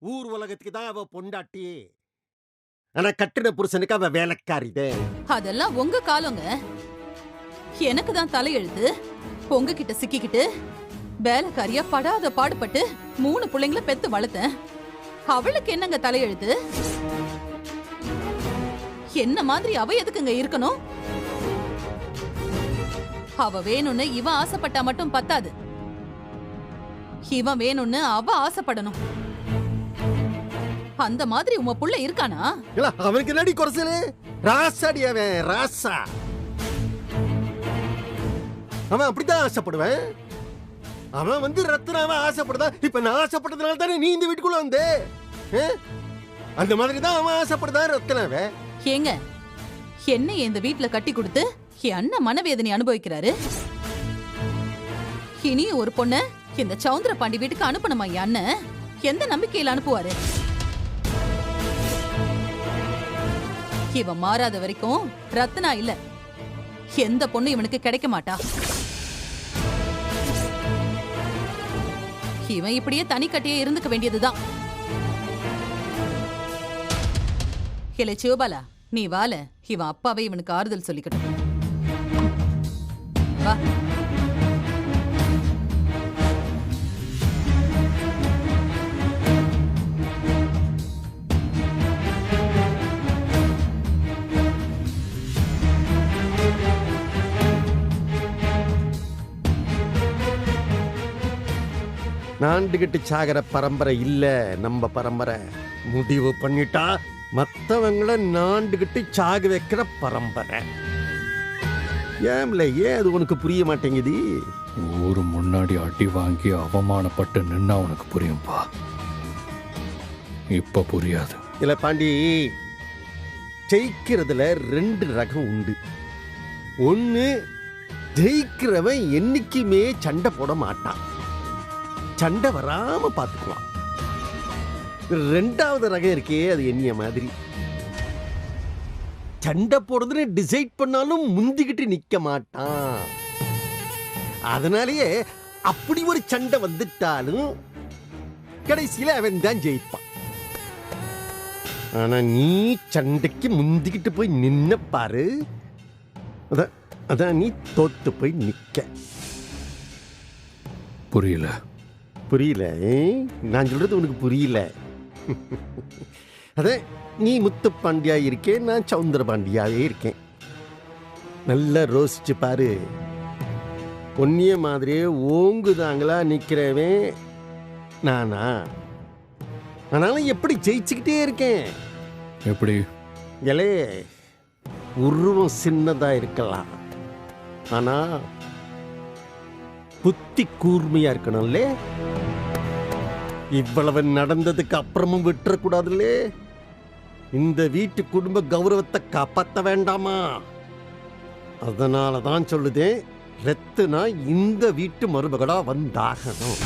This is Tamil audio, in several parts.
ஊர் உலகத்துக்கு தான் அவ பொண்டாட்டி. ஆனா கட்டின புருஷனுக்கு அவ வேலைக்காரிதே. அதெல்லாம் உங்க காலங்க. எனக்கு தான் தலையெழுத்து. உங்ககிட்ட சிக்கிக்கிட்டு வேலைக்காரியா படாத பாடுபட்டு 3 பிள்ளைங்களை பெத்து வளர்த்தேன். அவளுக்கு என்னங்க தலையெழுத்து? என்ன மாதிரி அவ எதுக்குங்க இருக்கணும்? அவ வேணும்னு இவன் ஆசைப்பட்டா மட்டும் பத்தாது. இவன் வேணும்னு அவ ஆசைப்படணும். அந்த மாதிரி உங்க புள்ள இருக்கானா? அவனுக்கு என்னடி குறைச்சலு? ராசாடி அவன், ராசா. அவன் அப்படித்தான் ஆசைப்படுவேன். அவன் வந்து ரத்னாவை ஆசைப்படுதான். இப்ப நான் ஆசைப்பட்டதுனால தானே நீ இந்த வீட்டுக்குள்ள வந்தே. அந்த மாதிரி தான் அவன் ஆசைப்படுதான் ரத்னாவை. ஏங்க, என்ன இந்த வீட்டுல கட்டி கொடுத்து என் அண்ணன் மனவேதனை அனுபவிக்கிறாரு. இனியும் ஒரு பொண்ணு இந்த சவுந்தர பாண்டி வீட்டுக்கு அனுப்பணுமா? என் அண்ணன் எந்த நம்பிக்கையில அனுப்புவாரு? இவன் மாறாத வரைக்கும் ரத்னா இல்ல எந்த பொண்ணு இவனுக்கு கிடைக்க மாட்டா. இவன் இப்படியே தனி கட்டியே இருந்துக்க வேண்டியதுதான். இல்ல சிவபாலா, நீ வாழ. இவன் அப்பாவே இவனுக்கு ஆறுதல் சொல்லிக்கட்டும். வா. நாண்டுகிட்டு சாகிற பரம்பரை இல்ல நம்ம பரம்பரை. முடிவு பண்ணிட்டா மத்தவங்கள நாண்டுகிட்டு சாக வைக்கிற பரம்பரை. ஏன் அது உனக்கு புரிய மாட்டேங்குது? ஊரு முன்னாடி அடி வாங்கி அவமானப்பட்டு நின்னா உனக்கு புரியும்பா. இப்ப புரியாது. இல்ல பாண்டி, ஜெயிக்கிறதுல 2 ரகம் உண்டு. ஒன்னு, ஜெயிக்கிறவன் என்னைக்குமே சண்டை போட மாட்டான், சண்டை வராம பாத்துக்குவான். 2வது ரகம் இருக்கே, அது என்னைய மாதிரி. சண்டை போடுறதுன்னு டிசைட் பண்ணாலும் முந்திக்கிட்டு நிக்க மாட்டான். அதனாலேயே அப்படி ஒரு சண்டை வந்துட்டாலும் கடைசியில அவன் தான் ஜெயிப்பான். ஆனா நீ சண்டைக்கு முந்திக்கிட்டு போய் நின்ன பாரு, அதான் நீ தோத்து போய் நிக்க. புரியல. புரியல? நான் சொல்றது உனக்கு புரியல. அதே, நீ முத்து பாண்டியா இருக்கேன், நான் சவுந்தர பாண்டியாவே இருக்கேன். நல்லா ரோசிச்சு பாரு. ஒன்னிய மாதிரியே ஓங்குதாங்களா நிக்கிறவன் நானா? ஆனாலும் எப்படி ஜெயிச்சுக்கிட்டே இருக்கேன். எப்படி? எலே, உருவம் சின்னதா இருக்கலாம், ஆனா புத்தி கூர்மையா இருக்கணும்ல. இவ்வளவு நடந்ததுக்கு அப்புறமும் விட்டுறக்கூடாதுல்ல. இந்த வீட்டு குடும்ப கௌரவத்தை காப்பாற்ற வேண்டாமா? அதனாலதான் சொல்லுதேன், ரத்னா இந்த வீட்டு மருமகளா வந்தாகணும்.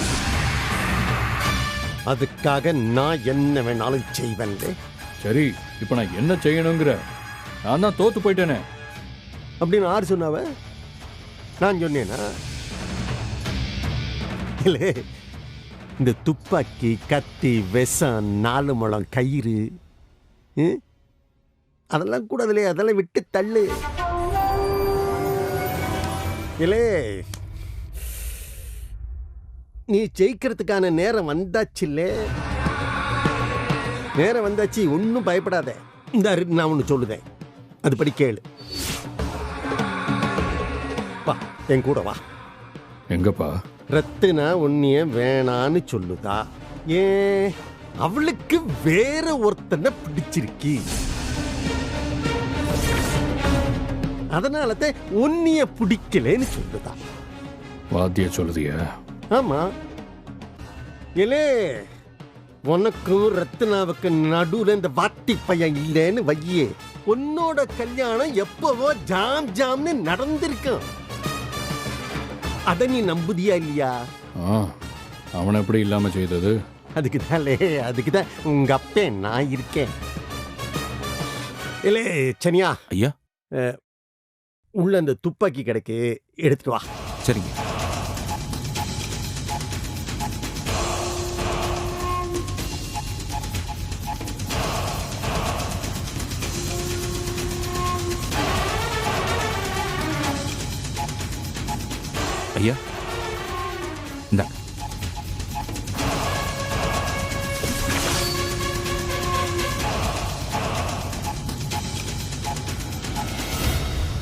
அதுக்காக நான் என்ன வேணாலும் செய்வேன். சரி, இப்ப நான் என்ன செய்யணுங்கிற? நான் தான் தோத்து போயிட்டேனே அப்படின்னு யார் சொன்னாவ? நான் சொன்னேனா? இல்ல, இந்த துப்பாக்கி, கத்தி, விஷம், 4 முழம் கயிறு, அதெல்லாம் கூடாதுலே. அதெல்லாம் விட்டு தள்ளு. இல்லே, நீ ஜெயிக்கிறதுக்கான நேரம் வந்தாச்சுல்லே. நேரம் வந்தாச்சு, ஒன்னும் பயப்படாத. இந்த நான் ஒண்ணு சொல்லுதேன், அதுபடி கேளு. வா, என் கூட வா. எங்கப்பா? ரத்னா உன்னைய வேணான்னு சொல்லுதா? ஏன்? அவளுக்கு வேற ஒருத்தனை பிடிச்சிருக்கு. அதனாலதான் உன்னைய பிடிக்கலன்னு சொல்லுதா. வாத்திய சொல்லுதியா? ஆமா. இல்லே, உனக்கும் ரத்னாவுக்கு நடுவுல இந்த வாத்தி பையன் இல்லைன்னு வையே, உன்னோட கல்யாணம் எப்பவோ ஜாம் ஜாம்னு நடந்திருக்கும். அத நீ நம்புதியா இல்லையா? அவன் எப்படி இல்லாம செய்தது? அதுக்குதான் உங்க அப்பே நான் இருக்கேன். இல்லே சனியா ஐயா, உள்ள அந்த துப்பாக்கி கிடைக்கு, எடுத்துட்டு வா. சரிங்க.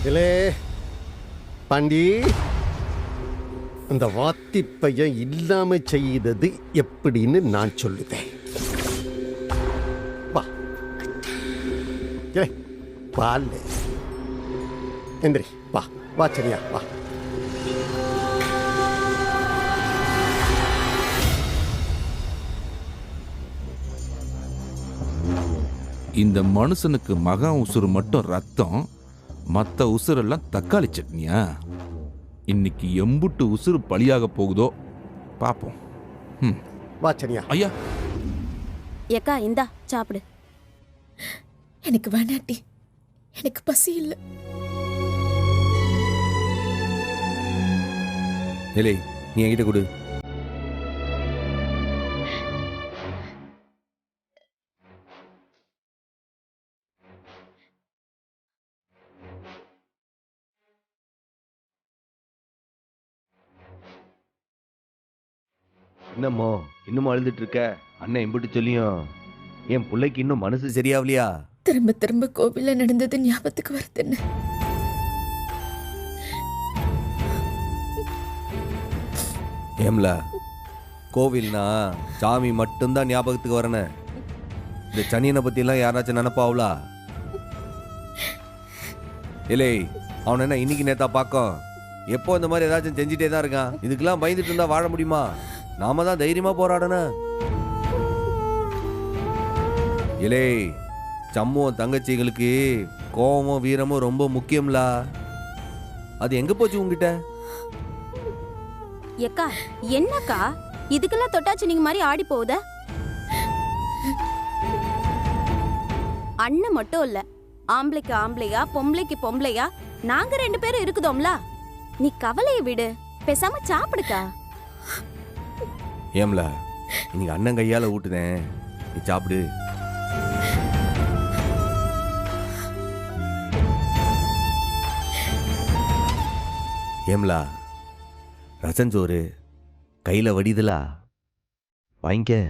இல்லே பாண்டி, அந்த வாத்தி பையன் இல்லாம செய்தது எப்படின்னு நான் சொல்லுவேன். வா பால் எந்திரி, வா வா சரியா வா. இந்த மனுஷனுக்கு மகன் உசுறு மட்டும் ரத்தம், மற்ற உசுரெல்லாம் தக்காளி சட்னியா? இன்னைக்கு எம்புட்டு உசுறு பலியாக போகுதோ பாப்போம். வா சரியா. ஐயா ஏக்கா இந்தா சாப்பிடு. எனக்கு வேணாட்டி, எனக்கு பசி இல்லை. ஏலே, நீ என்கிட்ட கொடு. என்னம்மோ இன்னும் அழுதுட்டு இருக்க? அண்ணன் இம்பிட்டு சொல்லியும் என் பிள்ளைக்கு இன்னும் மனசு சரியாவலையா? திரும்ப திரும்ப கோவில்ல நடந்தது ஞாபகத்துக்கு வருது. என்ன ஏம்ல, கோவில்னா சாமி மட்டும்தான் ஞாபகத்துக்கு வரணும். இந்த சனியனை பத்திலாம் யாராச்சும் நினைப்பாவலா? இல்லை, அவன் என்ன இன்னைக்கு நேத்தா பார்க்கும்? எப்போ இந்த மாதிரி ஏதாச்சும் செஞ்சுட்டே தான் இருக்கான். இதுக்கெல்லாம் பயந்துட்டு இருந்தா வாழ முடியுமா? நாம தான் தைரியமா போராடணும். இலே, சம்முவும் தங்கச்சிகளுக்கு கோபமும் வீரமும் ரொம்ப முக்கியம்ல. அது எங்க போச்சு உங்ககிட்ட? ஏக்கா என்னக்கா இதுக்கெல்லாம் தொட்டாச்சு நீங்க மாதிரி ஆடி போகுத? அண்ணன் மட்டும் இல்ல, ஆம்பளைக்கு ஆம்பளையா பொம்பளைக்கு பொம்பளையா நாங்க 2 பேரும் இருக்குதோம்ல. நீ கவலையை விடு, பேசாம சாப்பிடுக்கா. ஏம்ல, இன்னைக்கு அண்ணன் கையால ஊட்டுனேன், நீ சாப்பிடு. ஏம்லா, ரசஞ்சோறு கையில வடிதலா, வாங்கிக்க.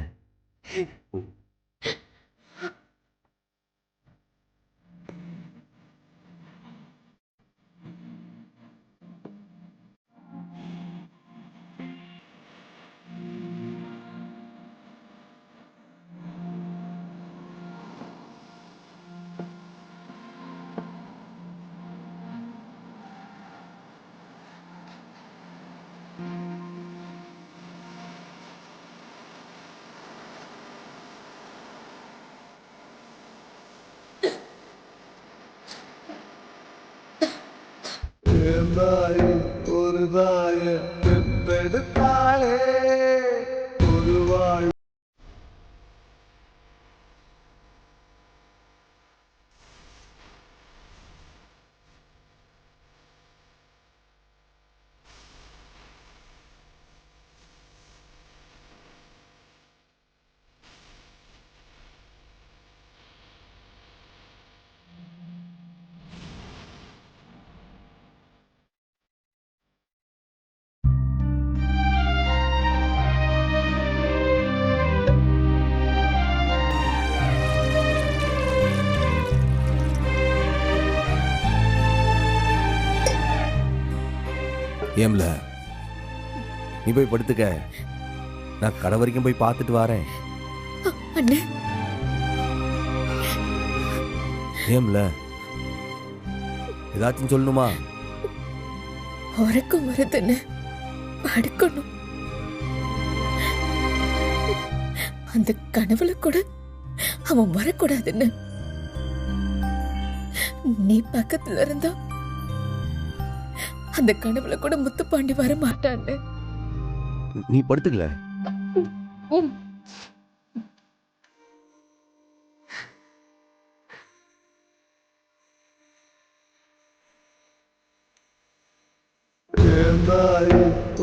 ஒரு தாய பெற்றெடுத்தாளே ஒரு வாழ். ஏம்ல, நீ போய் படுத்துக்க, நான் கடை வரைக்கும் போய் பார்த்துட்டு வரேன். அண்ணே, ஏம்ல, ஏதாச்சும் சொல்லணுமா? உறக்கம் வருதுன்னு படுக்கணும். அந்த கனவுல கூட அவன் வரக்கூடாதுன்னு நீ பக்கத்துல இருந்தா அந்த கனவுல கூட முத்துப்பாண்டி வர மாட்டான்னு. நீ படுத்துக்கல.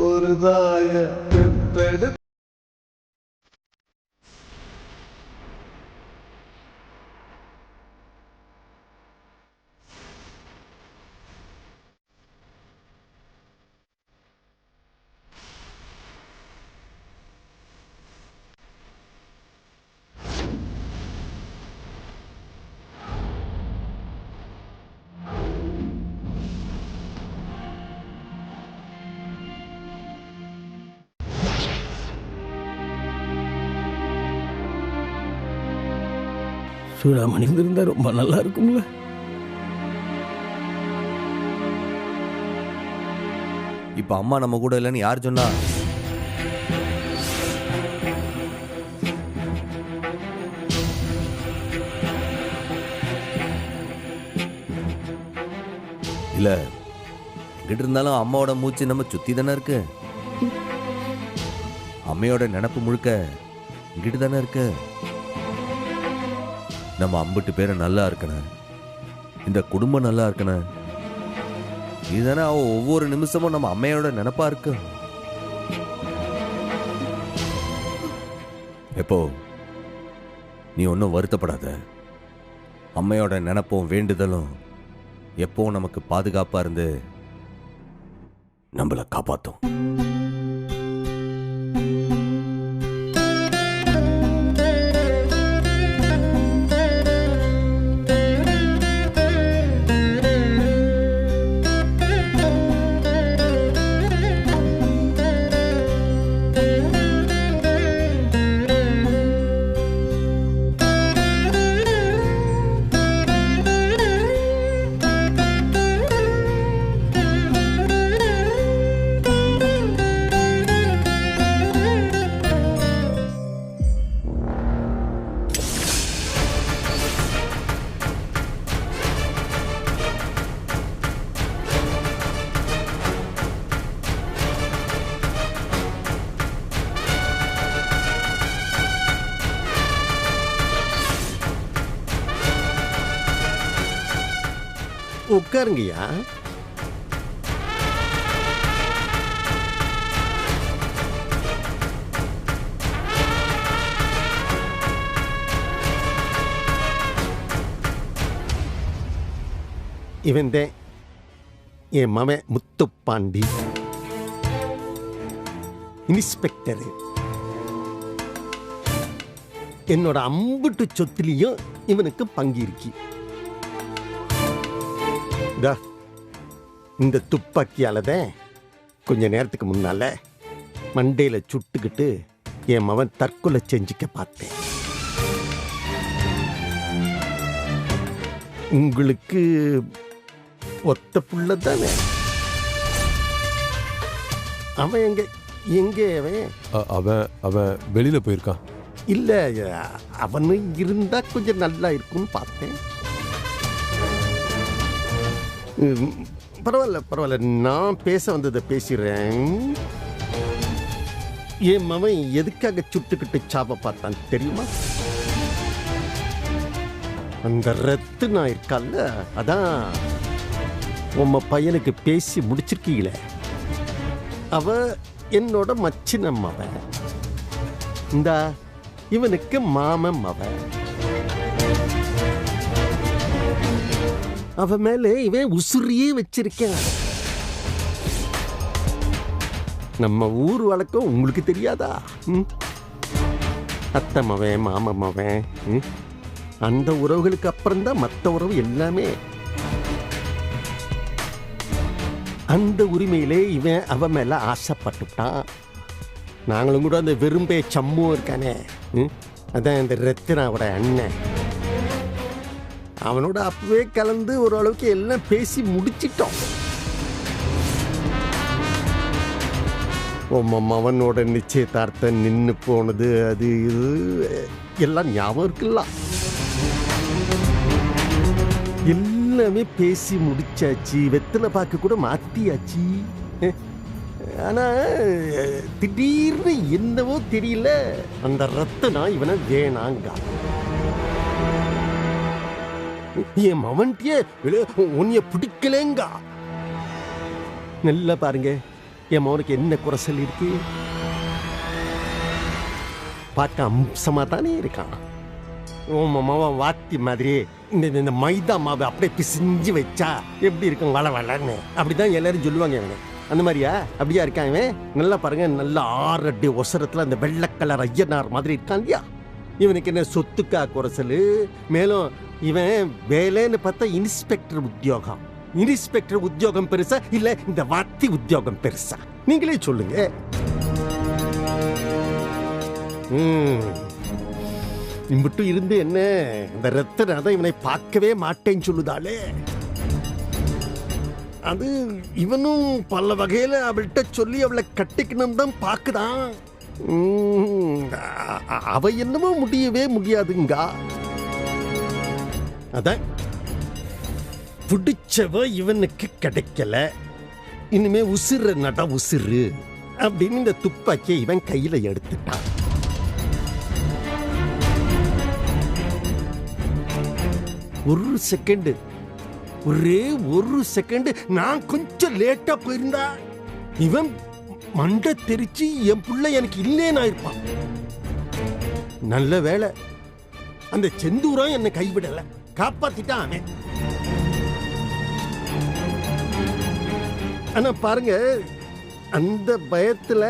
ஒரு தாய பெற்றெடு. சூடாமணி இருந்தா ரொம்ப நல்லா இருக்கும்ல. இப்ப அம்மா நம்ம கூட இல்லைன்னு யார் சொன்னா? இல்ல எங்கிட்ட இருந்தாலும் அம்மாவோட மூச்சு நம்ம சுத்தி தானே இருக்கு. அம்மையோட நினப்பு முழுக்க இங்கிட்டு தானே இருக்கு. நம்ம 50 பேரை நல்லா இருக்கணும், இந்த குடும்பம் நல்லா இருக்கணும். இதுதானே அவ ஒவ்வொரு நிமிஷமும் நம்ம அம்மையோட நினப்பா இருக்கு. எப்போ நீ ஒன்றும் வருத்தப்படாத. அம்மையோட நினப்பும் வேண்டுதலும் எப்போ நமக்கு பாதுகாப்பா இருந்து நம்மளை காப்பாத்தும். உட்காருங்கய்யா. இவன் தான் என் மவன் முத்துப்பாண்டி, இன்ஸ்பெக்டர். என்னோட 50 சொத்துலையும் இவனுக்கு பங்கு இருக்கு. இந்த துப்பாக்கியால தான் கொஞ்ச நேரத்துக்கு முன்னால மண்டையில சுட்டுக்கிட்டு என் மவன் தற்கொலை செஞ்சுக்க பார்த்தேன். உங்களுக்கு ஒத்த புள்ள தானே? அவன் எங்க எங்க அவன் அவன் வெளியில போயிருக்கான். இல்ல, அவனு இருந்தா கொஞ்சம் நல்லா இருக்கும்னு பார்த்தேன். பரவாயில்ல பரவாயில்ல, நான் பேச வந்ததை பேசிடுறேன். என் மவன் எதுக்காக சுட்டுக்கிட்டு சாப்ப பார்த்தான் தெரியுமா? அந்த ரத்து நான் இருக்கல்ல, அதான் உம்ம பையனுக்கு பேசி முடிச்சிருக்கீங்களே, அவ என்னோட மச்சின மவன். இந்த இவனுக்கு மாமன் மவன். அவன் மேலே இவன் உசுரியே வச்சிருக்கேன். நம்ம ஊர் வழக்கம் உங்களுக்கு தெரியாதா? அத்தை மவன் மாமன் மவன், அந்த உறவுகளுக்கு அப்புறம்தான் மற்ற உறவு எல்லாமே. அந்த உரிமையிலே இவன் அவன் மேல ஆசைப்பட்டுட்டான். நாங்களும் கூட அந்த வெறும்பே சம்மும் இருக்கானே, அதான் இந்த ரத்தினாவோட அண்ணன், அவனோட அப்பவே கலந்து ஓரளவுக்கு எல்லாம் பேசி முடிச்சிட்டோம். அவனோட நிச்சயதார்த்தம் நின்று போனது, அது இது எல்லாம் ஞாபகம் இருக்குல்ல. எல்லாமே பேசி முடிச்சாச்சு, வெத்தலை பாக்கு கூட மாத்தியாச்சு. ஆனா திடீர்னு என்னவோ தெரியல, அந்த ரத்தனா இவனை வேணாங்க. என் மவன்ட்டியே உன்னைய பிடிக்கலேங்க. நல்லா பாருங்க, என் மவனுக்கு என்ன குறைசல் இருக்கு? பார்க்க அம்சமா தானே இருக்கான். மவன் வாத்தி மாதிரி இந்த மைதா மாவு அப்படியே பிசிஞ்சு வச்சா எப்படி இருக்கும், வள வளன்னு அப்படிதான் எல்லாரும் சொல்லுவாங்க. இவனை அந்த மாதிரியா? அப்படியா இருக்கான் இவன்? நல்லா பாருங்க, நல்லா 6 அடி ஒசரத்துல அந்த வெள்ளை கலர் ஐயனார் மாதிரி இருக்கான் இல்லையா? இவனுக்கு என்ன சொத்துக்கா குறைசல்? மேலும் இவன் வேலைன்னு பார்த்தா இன்ஸ்பெக்டர் உத்தியோகம். இன்ஸ்பெக்டர் உத்தியோகம் பெருசா இல்ல இந்த வாத்தி உத்தியோகம் பெருசா? நீங்களே சொல்லுங்க. இம்பிட்டு இருந்து என்ன இந்த ரத்தனை தான் இவனை பார்க்கவே மாட்டேன்னு சொல்லுதாளே. அது இவனும் பல வகையில அவள்கிட்ட சொல்லி அவளை கட்டிக்கணும் தான் பாக்குதான். அவ என்னமோ முடியவே முடியாதுங்க. அதான் பிடிச்சவ இவனுக்கு கிடைக்கல, இனிமே உசுறு நட உசுறு அப்படின்னு இந்த துப்பாக்கியை இவன் கையில எடுத்துட்டான். ஒரு செகண்ட், ஒரே ஒரு செகண்ட் நான் கொஞ்சம் லேட்டா போயிருந்தா இவன் மண்டை தெரிச்சு என் புள்ள எனக்கு இல்லேன்னு ஆயிருப்பான். நல்ல வேளை அந்த செந்தூரம் என்னை கைவிடல, காப்பாத்திட்டான் அவன். ஆனா பாருங்க, அந்த பயத்துல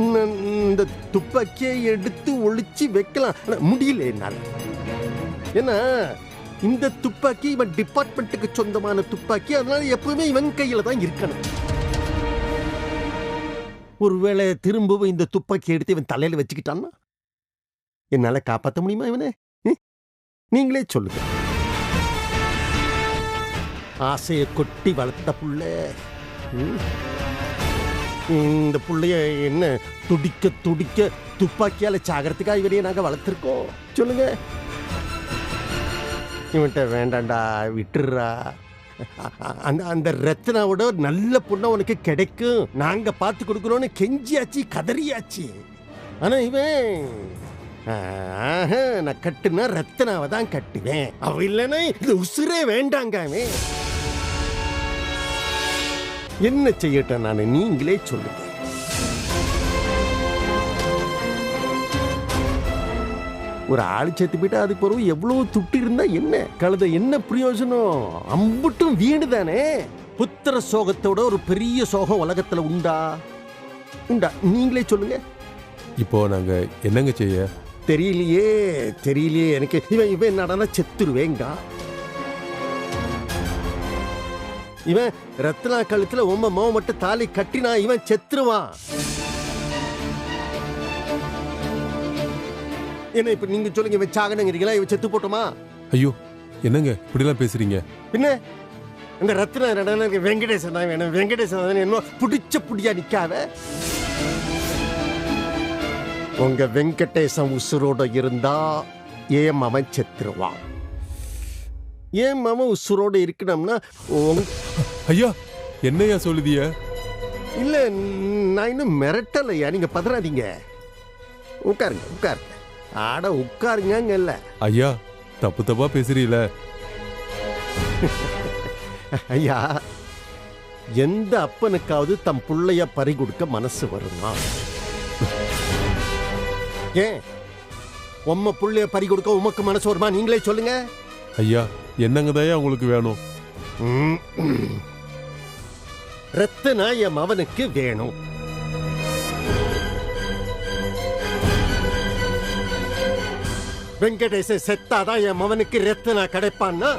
இந்த துப்பாக்கியை எடுத்து ஒளிச்சு வைக்கலாம், ஆனா முடியல என்னால. ஏன்னா இந்த துப்பாக்கி இவன் டிபார்ட்மெண்ட்டுக்கு சொந்தமான துப்பாக்கி, அதனால எப்பவுமே இவன் கையில தான் இருக்கணும். ஒருவேளை திரும்பவும் இந்த துப்பாக்கி எடுத்து இவன் தலையில வச்சுக்கிட்டான்னா என்னால காப்பாற்ற முடியுமா இவனை? நீங்களே சொல்லுங்க. ஆசையை கொட்டி வளர்த்த புள்ள, இந்த புள்ளைய என்ன துடிக்க துடிக்க துப்பாக்கியால சாகரத்துக்காக இவரையே நாங்க வளர்த்துருக்கோம்? சொல்லுங்க. இவன்ட்ட வேண்டாண்டா, விட்டுறா. அந்த ரத்னாவோட நல்ல பொண்ணை உனக்கு கிடைக்கும், நாங்க பார்த்து கொடுக்குறோன்னு கெஞ்சியாச்சு, கதறியாச்சு. ஆனா இவன் நான் கட்டுனா ரத்னாவை தான் கட்டுவேன், அவ இல்லைன்னா இது உசுரே வேண்டாங்க. அவன் என்ன செய்யட்டும் நான்? நீங்களே சொல்லுங்க. ஒரு ஆளு செத்து போயிட்டா அதுக்கு பிறகு எவ்வளவு துட்டு இருந்தா என்ன கழுத, என்ன பிரயோஜனம்? அம்புட்டும் வீடு தானே. புத்திர சோகத்தோட ஒரு பெரிய சோகம் உலகத்துல உண்டா? உண்டா? நீங்களே சொல்லுங்க. இப்போ நாங்க என்னங்க செய்ய? தெரியலையே தெரியலையே எனக்கு. இவன் நடனா செத்துருவேங்க. இவன் ரத்னா கழுத்துல உம்ம மோ மட்டும் தாலி கட்டினா இவன் செத்துருவான். என்ன இப்ப நீங்க சொல்லுங்க, இவன் சாகனங்கிறீங்களா? இவன் செத்து போட்டோமா? ஐயோ, என்னங்க இப்படிலாம் பேசுறீங்க? பின்ன இந்த ரத்னா வெங்கடேசன் தான் வேணும், வெங்கடேசன் தான் என்ன பிடிச்ச புடியா நிக்காத. உங்க வெங்கடேசன் உசுரோட இருந்தா ஏன் அவன் செத்துருவான். ஏன் அவன் உசுரோட இருக்கணும்னா ஐயா என்னையா சொல்லுதிய? இல்ல நான் இன்னும் மிரட்டலையா, நீங்க பதறாதீங்க. உட்காருங்க உட்காருங்க. ஆட உட்காருங்க. இல்ல ஐயா, தப்பு தப்பா பேசுறீல. ஐயா, எந்த அப்பனுக்காவது தம் புள்ளைய பறி கொடுக்க மனசு வருமா? ஏன் உம்ம புள்ளைய பறி கொடுக்க உமக்கு மனசு வருமா? நீங்களே சொல்லுங்க. ஐயா, என்னங்கதாயா உங்களுக்கு வேணும்? ரத்னா என் மவனுக்கு வேணும். வெங்கடேச செத்தாதான் என் மவனுக்கு ரத்னா கிடைப்பான்னா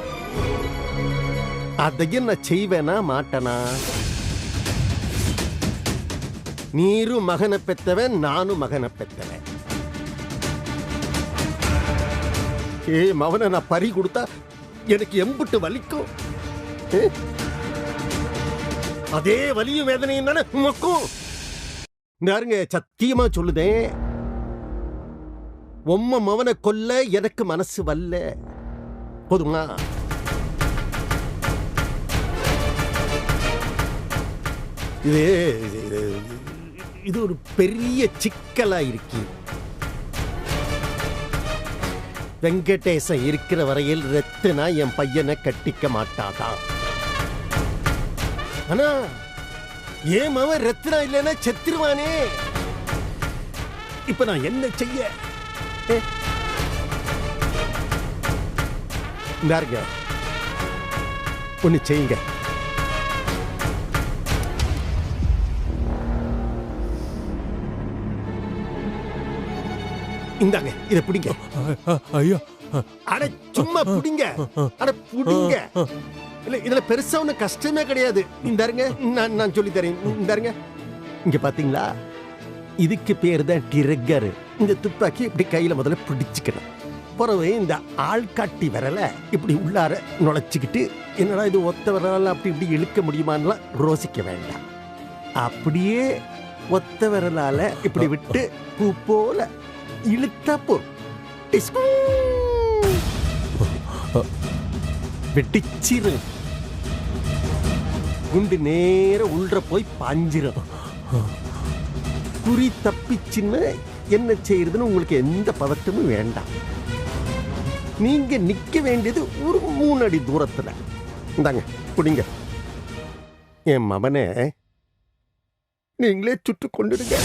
அதையும் நான் செய்வேனா மாட்டனா? நீரும் மகனை பெற்றவன், நானும் மகனை பெற்றவன். மவனை நான் பறி கொடுத்தா எனக்கு எம்புட்டு வலிக்கும். அதே வலியும் வேதனையும் தானே உமக்கும். யாருங்க சத்தியமா சொல்லுதேன், உம்ம மவனை கொல்ல எனக்கு மனசு வரல. போதுமா? இது ஒரு பெரிய சிக்கலா இருக்கு. வெங்கடேசன் இருக்கிற வரையில் ரத்னா என் பையனை கட்டிக்க மாட்டாதான். ஆனா ஏன் அவன் ரத்னா இல்லைன்னா செத்துருவானே. இப்ப நான் என்ன செய்ய? இந்தாருங்க, ஒண்ணு செய்யுங்க. இந்தாங்க, இத பிடிங்க. ஐயா, அட சும்மா பிடிங்க. அட பிடிங்க. இல்ல இதுல பெருசா ஒண்ணு கஷ்டமே கிடையாது. இந்தாருங்க, நான் சொல்லி தரேன். இந்தாருங்க, இங்க பாத்தீங்களா, இதுக்கு பேரு தான் ட்ரிகர். இந்த துப்பாக்கி இப்படி கையில முதல்ல பிடிச்சுக்கணும். பிறகு இந்த ஆள்காட்டி விரலை இப்படி உள்ளார நுழைச்சிக்கிட்டு என்னடா இது ஒத்த விரலால் அப்படி இப்படி இழுக்க முடியுமான்லாம் ரோசிக்க வேண்டாம். அப்படியே ஒத்த விரலால இப்படி விட்டு பூ போல இழுத்தா போதும். டிஸ்கூ. வெட்டிச்சிரு. குண்டு நேர உள்ள போய் பாஞ்சிரும். குறி தப்பிச்சுன்னு என்ன செய்யறதுன்னு உங்களுக்கு எந்த பதட்டமும் வேண்டாம். நீங்க நிக்க வேண்டியது ஒரு 3 அடி தூரத்துல. இந்தாங்க குடிங்க. என் மகனே நீங்களே சுட்டு கொண்டுடுங்க.